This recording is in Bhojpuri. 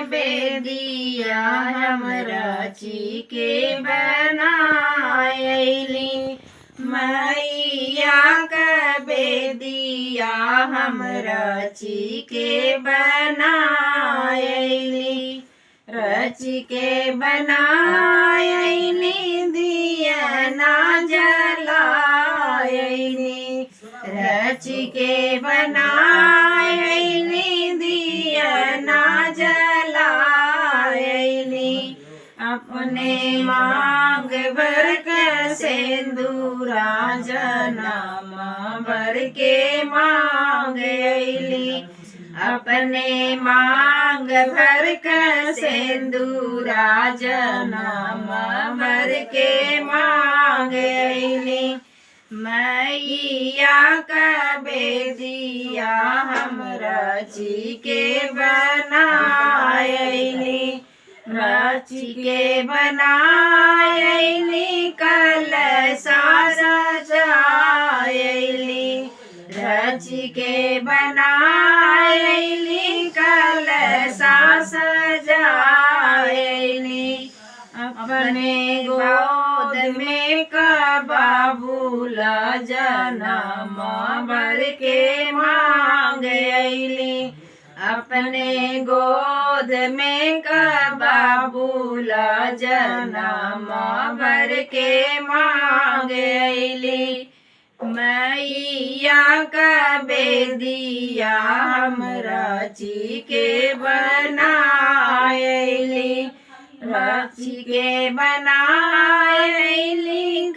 बेदिया हम रची के बनायली। मैया का बेदिया हम रची के बनायली। रची के बनायली दिया ना जलायली। रची के बनायली दिया ना जलायली। अपने मांग भर के सिंदूरा जनम भर के मांगली। अपने मांग भर के सिंदूरा जनम भर के मांगली। मैया का बेदिया हम रची के बनायली। रची के बनायली कलशा सजायली। रची के बनायली कलशा सजायली। अपने गोद में बाबूला जनम भर के मांगली। अपने गोद में बाबूला जनम भर के मांगली। मैया का बेदिया हम रची के बनायली। रची के बनायली